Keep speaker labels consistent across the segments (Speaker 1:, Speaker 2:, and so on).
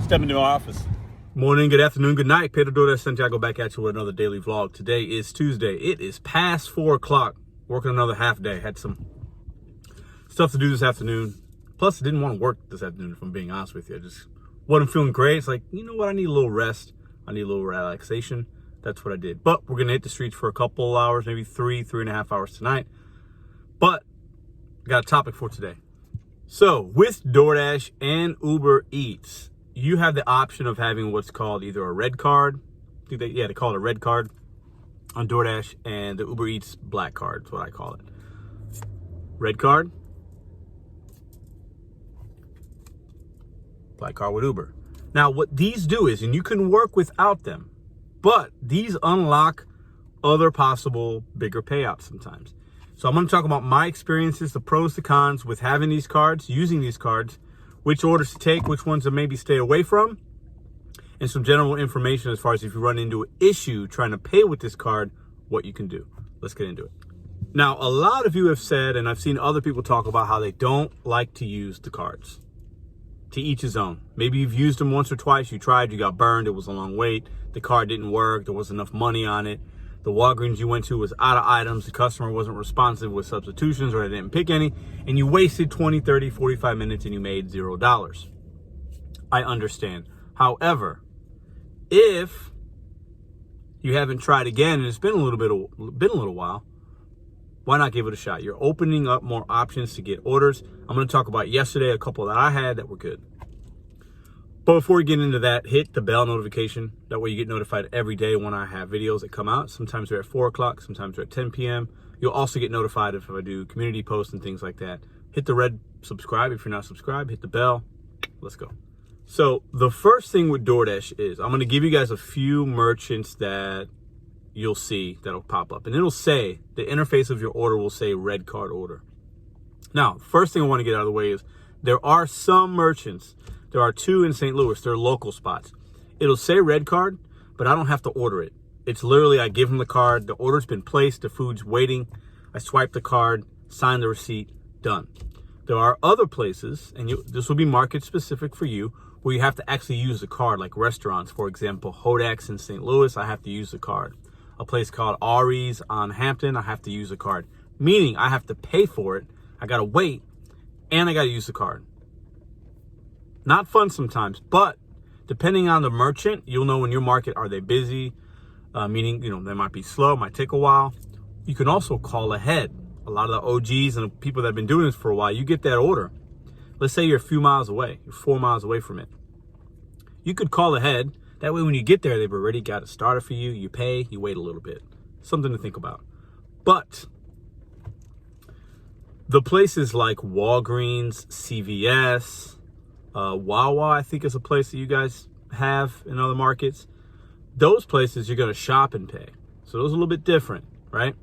Speaker 1: Step into my office.
Speaker 2: Morning, good afternoon, good night. Pedro Doordash Santiago back at you with another daily vlog. Today is Tuesday. It is past 4 o'clock. Working another half day. Had some stuff to do this afternoon. Plus, I didn't want to work this afternoon, if I'm being honest with you. I just wasn't feeling great. It's like, you know what? I need a little rest. I need a little relaxation. That's what I did. But we're going to hit the streets for a couple hours, maybe 3.5 hours tonight. But I got a topic for today. So, with DoorDash and Uber Eats, you have the option of having what's called either a red card. I think they call it a red card on DoorDash, and the Uber Eats black card is what I call it. Red card, black card with Uber. Now, what these do is, and you can work without them, but these unlock other possible bigger payouts sometimes. So I'm going to talk about my experiences, the pros, the cons with having these cards, using these cards, which orders to take, which ones to maybe stay away from, and some general information as far as if you run into an issue trying to pay with this card, what you can do. Let's get into it. Now, a lot of you have said, and I've seen other people talk about how they don't like to use the cards. To each his own. Maybe you've used them once or twice, you tried, you got burned, it was a long wait, the card didn't work, there wasn't enough money on it, the Walgreens you went to was out of items, the customer wasn't responsive with substitutions, or they didn't pick any, and you wasted 20, 30, 45 minutes and you made $0. I understand. However, if you haven't tried again and it's been a little while, why not give it a shot? You're opening up more options to get orders. I'm going to talk about yesterday, a couple that I had that were good. But before we get into that, hit the bell notification. That way you get notified every day when I have videos that come out. Sometimes they're at 4 o'clock, sometimes they're at 10 p.m. You'll also get notified if I do community posts and things like that. Hit the red subscribe if you're not subscribed. Hit the bell. Let's go. So the first thing with DoorDash is I'm going to give you guys a few merchants that you'll see that'll pop up. And it'll say, the interface of your order will say red card order. Now, first thing I want to get out of the way is there are some merchants. There are 2 in St. Louis. They're local spots. It'll say red card, but I don't have to order it. It's literally, I give them the card. The order's been placed. The food's waiting. I swipe the card, sign the receipt, done. There are other places, and this will be market specific for you, where you have to actually use the card, like restaurants. For example, Hodak's in St. Louis, I have to use the card. A place called Ari's on Hampton, I have to use the card. Meaning I have to pay for it. I got to wait, and I got to use the card. Not fun sometimes, but depending on the merchant, you'll know in your market, are they busy? Meaning, they might be slow, might take a while. You can also call ahead. A lot of the OGs and the people that have been doing this for a while, you get that order. Let's say you're a few miles away, you're 4 miles away from it. You could call ahead. That way when you get there, they've already got it started for you. You pay, you wait a little bit. Something to think about. But the places like Walgreens, CVS, Wawa, I think is a place that you guys have in other markets. Those places you're going to shop and pay. So those are a little bit different, right?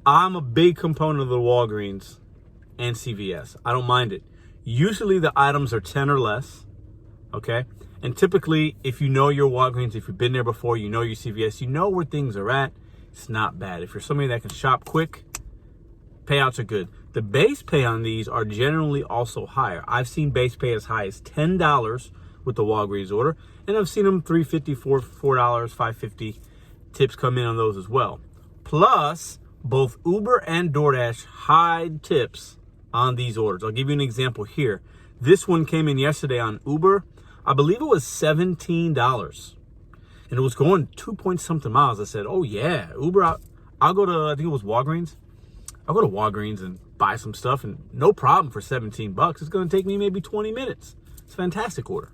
Speaker 2: I'm a big component of the Walgreens and CVS. I don't mind it. Usually the items are 10 or less, okay? And typically, if you know your Walgreens, if you've been there before, you know your CVS, you know where things are at, it's not bad. If you're somebody that can shop quick, payouts are good. The base pay on these are generally also higher. I've seen base pay as high as $10 with the Walgreens order, and I've seen them $3.50, $4, $5.50. Tips come in on those as well. Plus, both Uber and DoorDash hide tips on these orders. I'll give you an example here. This one came in yesterday on Uber. I believe it was $17, and it was going 2-point-something miles. I said, oh yeah, Uber, I'll go to, I think it was Walgreens. I'll go to Walgreens and buy some stuff, and no problem for $17. It's going to take me maybe 20 minutes. It's a fantastic order.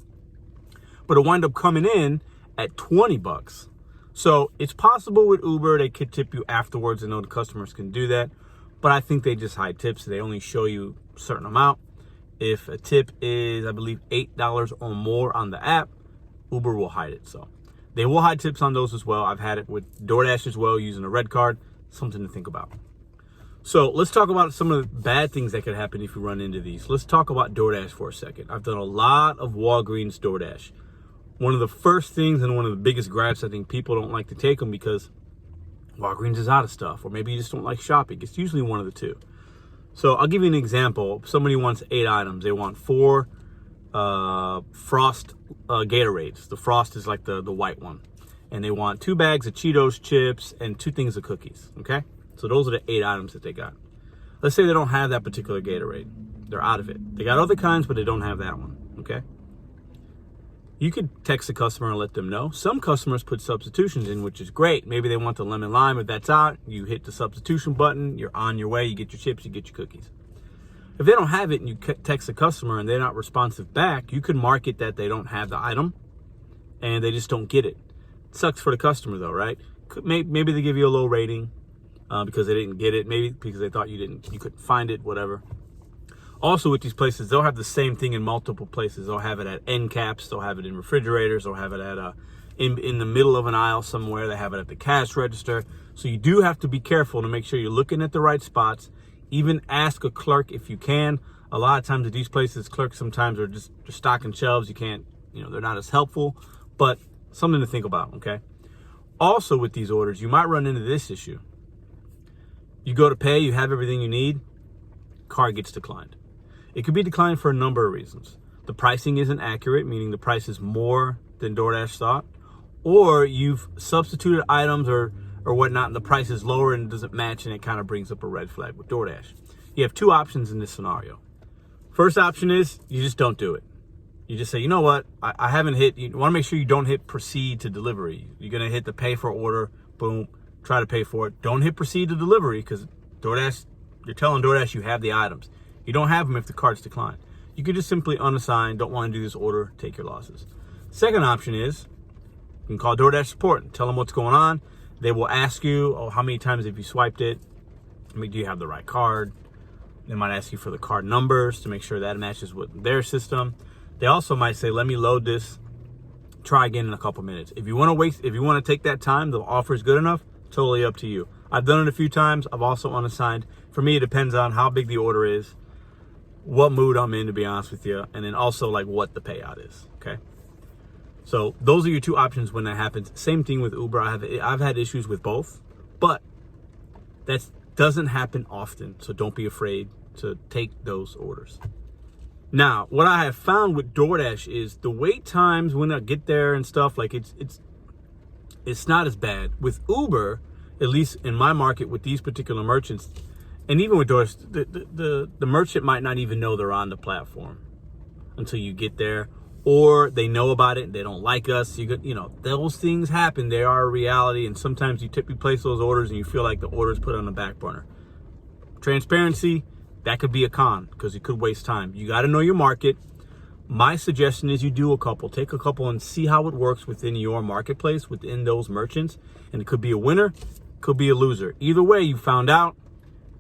Speaker 2: But it wound up coming in at $20. So it's possible with Uber, they could tip you afterwards. I know the customers can do that, but I think they just hide tips. They only show you a certain amount. If a tip is, I believe, $8 or more on the app, Uber will hide it. So they will hide tips on those as well. I've had it with DoorDash as well, using a red card. Something to think about. So let's talk about some of the bad things that could happen if you run into these. Let's talk about DoorDash for a second. I've done a lot of Walgreens DoorDash. One of the first things and one of the biggest gripes, I think people don't like to take them because Walgreens is out of stuff, or maybe you just don't like shopping. It's usually one of the two. So I'll give you an example. Somebody wants 8 items. They want 4 Frost Gatorades. The Frost is like the white one. And they want 2 bags of Cheetos chips and 2 things of cookies, okay? So those are the 8 items that they got. Let's say they don't have that particular Gatorade. They're out of it. They got other kinds, but they don't have that one, okay? You could text the customer and let them know. Some customers put substitutions in, which is great. Maybe they want the lemon lime. If that's out, you hit the substitution button. You're on your way. You get your chips. You get your cookies. If they don't have it and you text the customer and they're not responsive back, you could mark it that they don't have the item and they just don't get it. Sucks for the customer though, right? Maybe they give you a low rating because they didn't get it. Maybe because they thought you couldn't find it, whatever. Also with these places, they'll have the same thing in multiple places. They'll have it at end caps. They'll have it in refrigerators. They'll have it at in the middle of an aisle somewhere. They have it at the cash register. So you do have to be careful to make sure you're looking at the right spots. Even ask a clerk if you can. A lot of times at these places, clerks sometimes are just stocking shelves. You can't, they're not as helpful, but something to think about, okay? Also with these orders, you might run into this issue. You go to pay, you have everything you need, card gets declined. It could be declined for a number of reasons. The pricing isn't accurate, meaning the price is more than DoorDash thought, or you've substituted items or whatnot, and the price is lower and it doesn't match, and it kind of brings up a red flag with DoorDash. You have 2 options in this scenario. First option is you just don't do it. You just say, you know what, I haven't hit, you want to make sure you don't hit proceed to delivery. You're going to hit the pay for order, boom, try to pay for it. Don't hit proceed to delivery because DoorDash, you're telling DoorDash you have the items. You don't have them if the card's declined. You could just simply unassign, don't want to do this order, take your losses. Second option is you can call DoorDash support and tell them what's going on. They will ask you, how many times have you swiped it? Do you have the right card? They might ask you for the card numbers to make sure that matches with their system. They also might say, let me load this, try again in a couple minutes. If you want to take that time, the offer is good enough, totally up to you. I've done it a few times. I've also unassigned. For me, it depends on how big the order is, what mood I'm in, to be honest with you, and then also like what the payout is, okay? So those are your 2 options when that happens. Same thing with Uber. I've had issues with both, but that doesn't happen often. So don't be afraid to take those orders. Now, what I have found with DoorDash is the wait times when I get there and stuff, like it's not as bad. With Uber, at least in my market with these particular merchants, and even with DoorDash, the merchant might not even know they're on the platform until you get there, or they know about it and they don't like us. Those things happen. They are a reality, and sometimes you place those orders and you feel like the order's put on the back burner. Transparency, that could be a con because it could waste time. You got to know your market. My suggestion is you do a couple. Take a couple and see how it works within your marketplace, within those merchants. And it could be a winner, could be a loser. Either way, you found out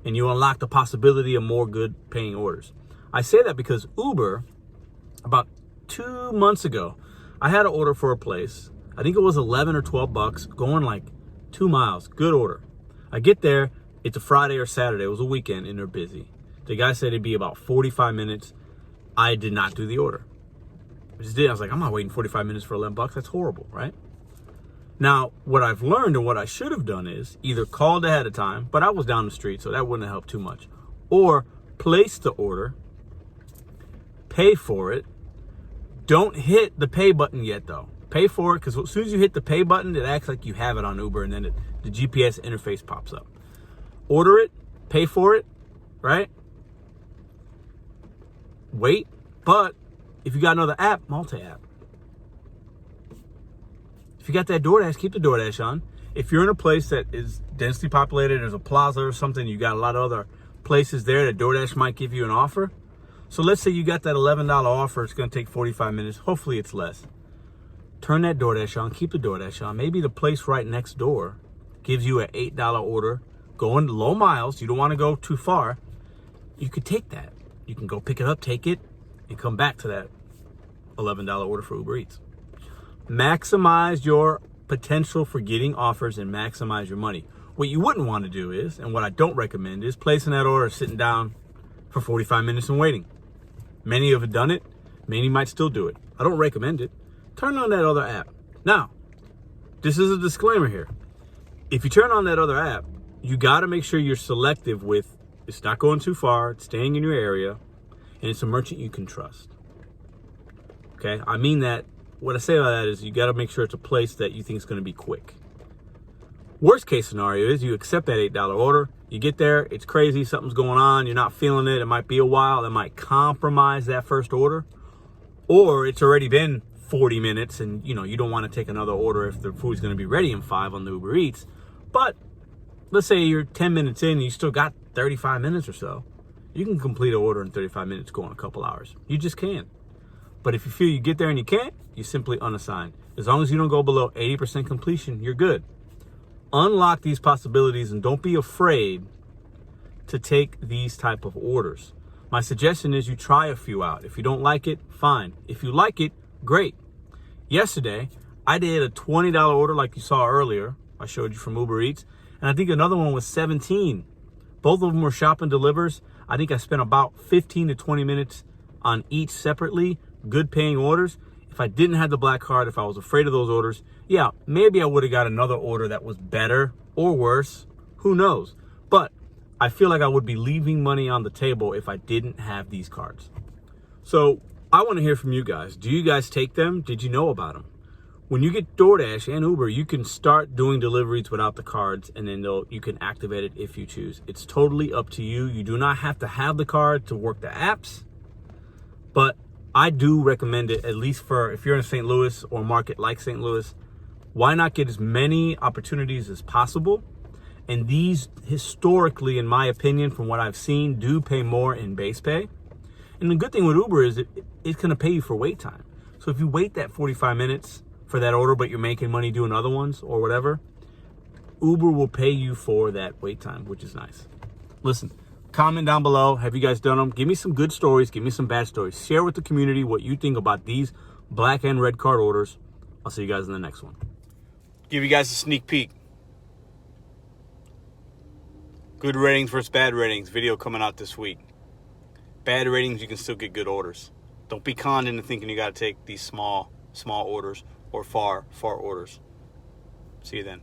Speaker 2: and you unlock the possibility of more good paying orders. I say that because Uber, about 2 months ago, I had an order for a place. I think it was 11 or 12 bucks, going like 2 miles. Good order. I get there, it's a Friday or Saturday. It was a weekend and they're busy. The guy said it'd be about 45 minutes. I did not do the order. I just did. I was like, I'm not waiting 45 minutes for 11 bucks. That's horrible, right? Now, what I've learned and what I should have done is either called ahead of time, but I was down the street, so that wouldn't have helped too much, or place the order, pay for it. Don't hit the pay button yet, though. Pay for it, because as soon as you hit the pay button, it acts like you have it on Uber, and then the GPS interface pops up. Order it, pay for it, right? Wait, but if you got another app, multi-app. If you got that DoorDash, keep the DoorDash on. If you're in a place that is densely populated, there's a plaza or something, you got a lot of other places there that DoorDash might give you an offer. So let's say you got that $11 offer, it's gonna take 45 minutes, hopefully it's less. Turn that DoorDash on, keep the DoorDash on. Maybe the place right next door gives you an $8 order, going low miles, you don't wanna go too far. You could take that. You can go pick it up, take it, and come back to that $11 order for Uber Eats. Maximize your potential for getting offers and maximize your money. What you wouldn't want to do is, and what I don't recommend is placing that order, sitting down for 45 minutes and waiting. Many have done it. Many might still do it. I don't recommend it. Turn on that other app. Now, this is a disclaimer here. If you turn on that other app, you got to make sure you're selective with, it's not going too far, it's staying in your area, and it's a merchant you can trust. okay? I mean that, what I say by that is you got to make sure it's a place that you think is going to be quick. Worst case scenario is you accept that $8 order, you get there, it's crazy, something's going on, you're not feeling it, it might be a while, it might compromise that first order, or it's already been 40 minutes and you don't want to take another order if the food's going to be ready in 5 on the Uber Eats. But let's say you're 10 minutes in and you still got 35 minutes or so. You can complete an order in 35 minutes, go in a couple hours. You just can. But if you feel you get there and you can't, you simply unassigned. As long as you don't go below 80% completion, you're good. Unlock these possibilities and don't be afraid to take these type of orders. My suggestion is you try a few out. If you don't like it, fine. If you like it, great. Yesterday, I did a $20 order like you saw earlier. I showed you from Uber Eats. And I think another one was $17. Both of them were shop and delivers. I think I spent about 15 to 20 minutes on each separately. Good paying orders. If I didn't have the black card, if I was afraid of those orders, yeah, maybe I would have got another order that was better or worse. Who knows? But I feel like I would be leaving money on the table if I didn't have these cards. So I want to hear from you guys. Do you guys take them? Did you know about them? When you get DoorDash and Uber, you can start doing deliveries without the cards, and then you can activate it if you choose. It's totally up to you. You do not have to have the card to work the apps, but I do recommend it, at least for if you're in St. Louis or a market like St. Louis. Why not get as many opportunities as possible? And these historically, in my opinion, from what I've seen, do pay more in base pay. And the good thing with Uber is it's going to pay you for wait time. So if you wait that 45 minutes for that order, but you're making money doing other ones or whatever, Uber will pay you for that wait time, which is nice. Listen, comment down below. Have you guys done them? Give me some good stories. Give me some bad stories. Share with the community what you think about these black and red card orders. I'll see you guys in the next one. Give you guys a sneak peek. Good ratings versus bad ratings. Video coming out this week. Bad ratings, you can still get good orders. Don't be conned into thinking you got to take these small orders or far orders. See you then.